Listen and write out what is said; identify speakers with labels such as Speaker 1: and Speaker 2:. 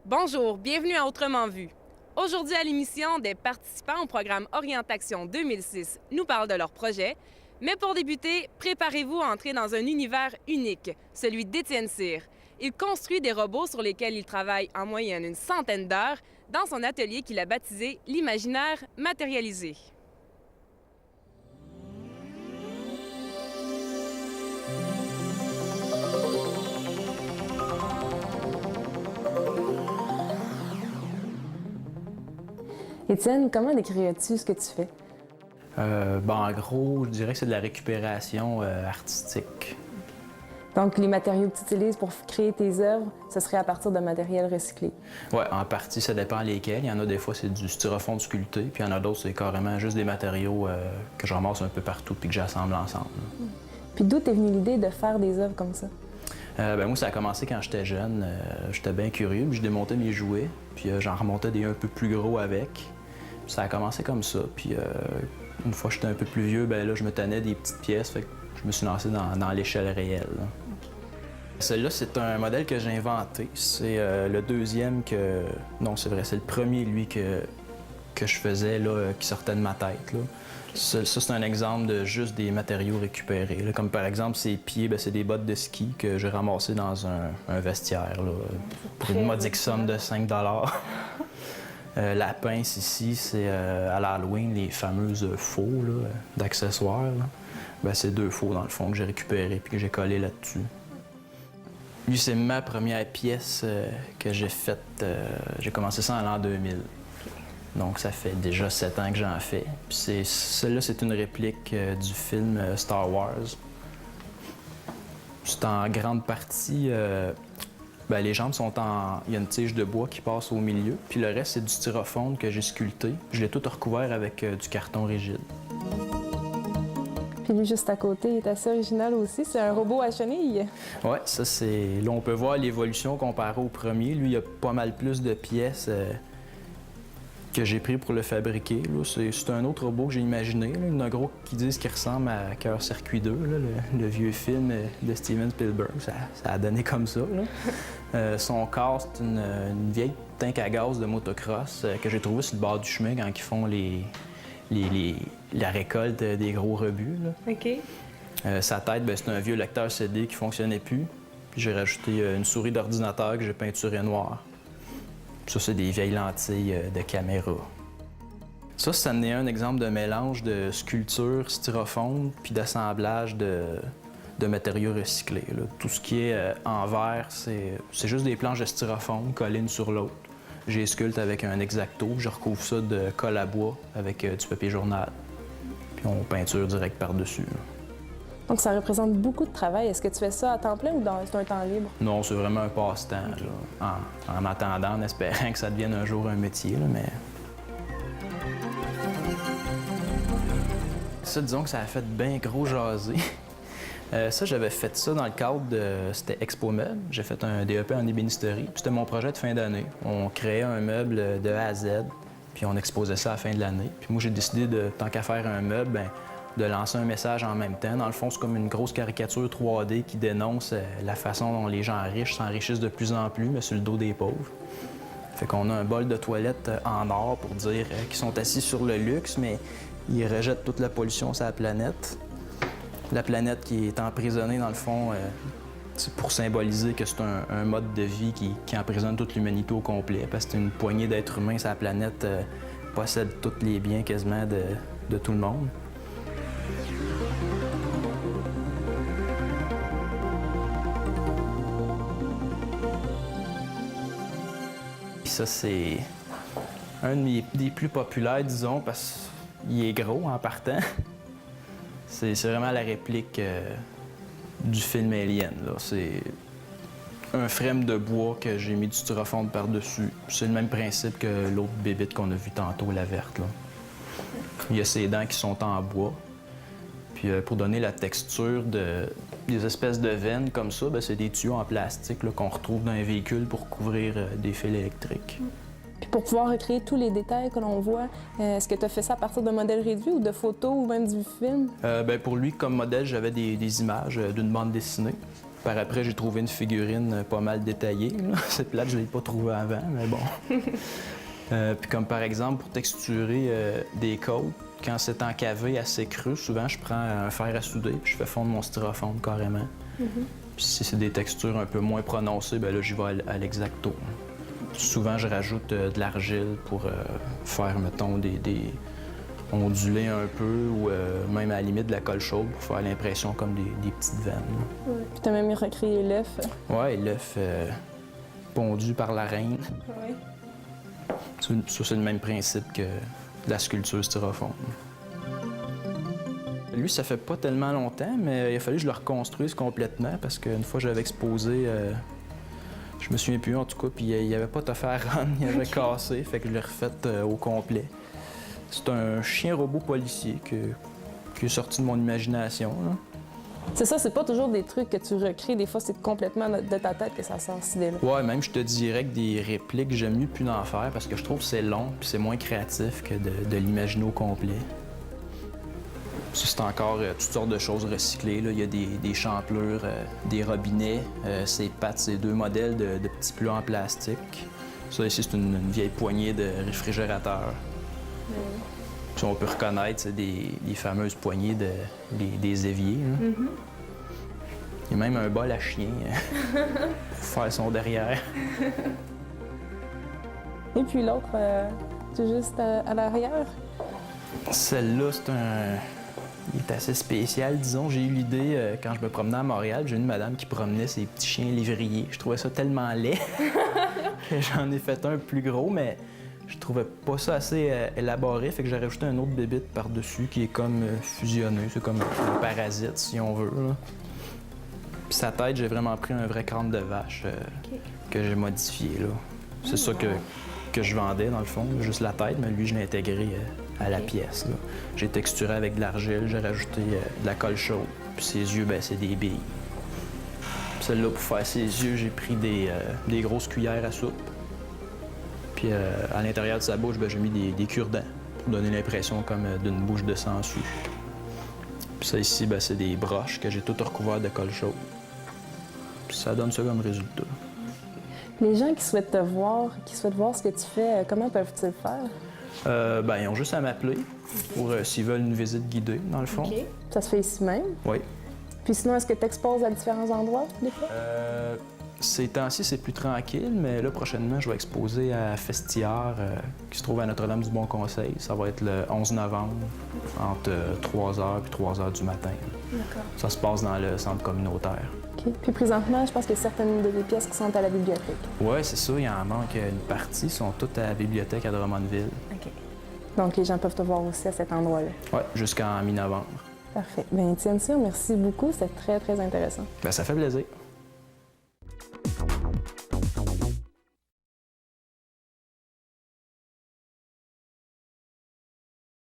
Speaker 1: Bonjour, bienvenue à Autrement Vu. Aujourd'hui à l'émission, des participants au programme Orientation 2006 nous parlent de leur projet. Mais pour débuter, préparez-vous à entrer dans un univers unique, celui d'Étienne Cyr. Il construit des robots sur lesquels il travaille en moyenne une centaine d'heures dans son atelier qu'il a baptisé l'imaginaire matérialisé.
Speaker 2: Étienne, comment décrirais-tu ce que tu fais?
Speaker 3: En gros, je dirais que c'est de la récupération artistique.
Speaker 2: Donc, les matériaux que tu utilises pour créer tes œuvres, ce serait à partir de matériel recyclé?
Speaker 3: Oui, en partie, ça dépend lesquels. Il y en a des fois, c'est du styrofoam sculpté, puis il y en a d'autres, c'est carrément juste des matériaux que je ramasse un peu partout puis que j'assemble ensemble.
Speaker 2: Puis d'où t'es venue l'idée de faire des œuvres comme ça?
Speaker 3: Moi, ça a commencé quand j'étais jeune. J'étais bien curieux, puis je démontais mes jouets, puis j'en remontais des un peu plus gros avec. Puis ça a commencé comme ça. Puis une fois que j'étais un peu plus vieux, là, je me tannais des petites pièces, fait que je me suis lancé dans l'échelle réelle. Celui-là, c'est un modèle que j'ai inventé. C'est le deuxième que... Non, c'est vrai, c'est le premier, lui, que je faisais, là, qui sortait de ma tête, là. Ça, c'est un exemple de juste des matériaux récupérés, là. Comme par exemple, ces pieds, c'est des bottes de ski que j'ai ramassées dans un vestiaire, là, pour une modique somme de 5 La pince ici, c'est à l'Halloween, les fameuses faux d'accessoires. C'est 2 faux, dans le fond, que j'ai récupérés puis que j'ai collé là-dessus. Lui, c'est ma première pièce que j'ai faite. J'ai commencé ça en l'an 2000. Donc, ça fait déjà 7 ans que j'en fais. Puis celle-là, c'est une réplique du film Star Wars. C'est en grande partie... les jambes sont en... Il y a une tige de bois qui passe au milieu, puis le reste, c'est du styrofoam que j'ai sculpté. Je l'ai tout recouvert avec du carton rigide.
Speaker 2: Puis lui, juste à côté, il est assez original aussi. C'est un robot à chenilles.
Speaker 3: Oui, ça, c'est... Là, on peut voir l'évolution comparée au premier. Lui, il y a pas mal plus de pièces que j'ai pris pour le fabriquer. C'est un autre robot que j'ai imaginé. Là. Il y en a gros qui disent qu'il ressemble à Cœur Circuit 2, là, le vieux film de Steven Spielberg. Ça a donné comme ça. Là. Son corps, c'est une vieille tank à gaz de motocross que j'ai trouvé sur le bord du chemin quand ils font la récolte des gros rebuts. Là.
Speaker 1: OK.
Speaker 3: Sa tête, c'est un vieux lecteur CD qui ne fonctionnait plus. Puis j'ai rajouté une souris d'ordinateur que j'ai peinturée noire. Ça, c'est des vieilles lentilles de caméra. Ça en est un exemple de mélange de sculpture, styrofoam, puis d'assemblage de matériaux recyclés, là. Tout ce qui est en verre, c'est juste des planches de styrofoam collées une sur l'autre. J'ai sculpté avec un X-Acto, je recouvre ça de colle à bois avec du papier journal. Puis on peinture direct par-dessus.
Speaker 2: Donc, ça représente beaucoup de travail. Est-ce que tu fais ça à temps plein ou c'est un temps libre?
Speaker 3: Non, c'est vraiment un passe-temps, là. En attendant, en espérant que ça devienne un jour un métier, là, mais... Ça, disons que ça a fait bien gros jaser. Ça, j'avais fait ça dans le cadre de... C'était Expo Meuble. J'ai fait un DEP en ébénisterie. Puis c'était mon projet de fin d'année. On créait un meuble de A à Z, puis on exposait ça à la fin de l'année. Puis moi, j'ai décidé, tant qu'à faire un meuble, de lancer un message en même temps. Dans le fond, c'est comme une grosse caricature 3D qui dénonce la façon dont les gens riches s'enrichissent de plus en plus, mais sur le dos des pauvres. Fait qu'on a un bol de toilette en or pour dire qu'ils sont assis sur le luxe, mais ils rejettent toute la pollution sur la planète. La planète qui est emprisonnée, dans le fond, c'est pour symboliser que c'est un mode de vie qui emprisonne toute l'humanité au complet, parce que une poignée d'êtres humains sur la planète possède tous les biens quasiment de tout le monde. Ça, c'est un des plus populaires, disons, parce qu'il est gros en partant. C'est vraiment la réplique du film Alien, là. un frame de bois que j'ai mis du styrofoam par-dessus. C'est le même principe que l'autre bébite qu'on a vu tantôt, la verte, là. Il y a ses dents qui sont en bois. Puis pour donner la texture des espèces de veines comme ça, c'est des tuyaux en plastique là, qu'on retrouve dans un véhicule pour couvrir des fils électriques.
Speaker 2: Puis pour pouvoir recréer tous les détails que l'on voit, est-ce que tu as fait ça à partir de modèles réduits ou de photos ou même du film?
Speaker 3: Pour lui, comme modèle, j'avais des images d'une bande dessinée. Par après, j'ai trouvé une figurine pas mal détaillée. Là. Cette plate, je ne l'ai pas trouvée avant, mais bon. Puis comme par exemple, pour texturer des côtes, quand c'est encavé assez creux, souvent, je prends un fer à souder puis je fais fondre mon styrofoam carrément. Puis si c'est des textures un peu moins prononcées, là, j'y vais à l'exacto. Souvent, je rajoute de l'argile pour faire, mettons, des onduler un peu ou même à la limite de la colle chaude pour faire l'impression comme des petites veines.
Speaker 2: Ouais. Puis tu as même recréé l'œuf.
Speaker 3: Oui, l'œuf pondu par la reine.
Speaker 2: Ouais.
Speaker 3: Ça, c'est le même principe que la sculpture styrofoam. Lui, ça fait pas tellement longtemps, mais il a fallu que je le reconstruise complètement parce qu'une fois, j'avais exposé, je me souviens plus en tout cas, puis il n'y avait pas de fer à rendre, il avait cassé, fait que je l'ai refait au complet. C'est un chien robot policier qui est sorti de mon imagination, là.
Speaker 2: C'est ça, c'est pas toujours des trucs que tu recrées. Des fois, c'est complètement de ta tête que ça sort cette idée-là.
Speaker 3: Ouais, même je te dirais que des répliques, j'aime mieux plus d'en faire parce que je trouve que c'est long puis c'est moins créatif que de l'imaginer au complet. Ça, c'est encore toutes sortes de choses recyclées, là. Il y a des champlures, des robinets, ces pattes, ces deux modèles de petits plats en plastique. Ça ici, c'est une vieille poignée de réfrigérateur. Puis on peut reconnaître des fameuses poignées des éviers. Hein. Il y a même un bol à chien pour faire son derrière.
Speaker 2: Et puis l'autre, c'est juste à l'arrière.
Speaker 3: Celle-là, il est assez spécial, disons. J'ai eu l'idée quand je me promenais à Montréal, j'ai une madame qui promenait ses petits chiens lévriers. Je trouvais ça tellement laid que j'en ai fait un plus gros, mais je trouvais pas ça assez élaboré, fait que j'ai rajouté un autre bébite par-dessus qui est comme fusionné. C'est comme un parasite, si on veut, là. Puis sa tête, j'ai vraiment pris un vrai crâne de vache que j'ai modifié, là. C'est ça que je vendais, dans le fond, juste la tête, mais lui, je l'ai intégré à la pièce, là. J'ai texturé avec de l'argile, j'ai rajouté de la colle chaude. Puis ses yeux, c'est des billes. Puis celle-là, pour faire ses yeux, j'ai pris des grosses cuillères à soupe. Puis à l'intérieur de sa bouche, j'ai mis des cure-dents pour donner l'impression comme d'une bouche de sangsue. Puis ça ici, c'est des broches que j'ai toutes recouvertes de colle chaude. Puis ça donne ça comme résultat.
Speaker 2: Les gens qui souhaitent te voir, qui souhaitent voir ce que tu fais, comment peuvent-ils le faire?
Speaker 3: Ils ont juste à m'appeler pour s'ils veulent une visite guidée, dans le fond.
Speaker 2: OK. Ça se fait ici même?
Speaker 3: Oui.
Speaker 2: Puis sinon, est-ce que tu exposes à différents endroits, des fois?
Speaker 3: Ces temps-ci, c'est plus tranquille, mais là, prochainement, je vais exposer à Festiaire, qui se trouve à Notre-Dame-du-Bon-Conseil. Ça va être le 11 novembre, entre 3h et 3h du matin.
Speaker 2: D'accord.
Speaker 3: Ça se passe dans le centre communautaire.
Speaker 2: OK. Puis présentement, je pense qu'il y a certaines de tes pièces qui sont à la bibliothèque.
Speaker 3: Oui, c'est ça. Il en manque une partie. Ils sont toutes à la bibliothèque à Drummondville.
Speaker 2: OK. Donc, les gens peuvent te voir aussi à cet endroit-là.
Speaker 3: Oui, jusqu'en mi-novembre.
Speaker 2: Parfait. Bien, Étienne Cyr, merci beaucoup. C'était très, très intéressant.
Speaker 3: Ça fait plaisir.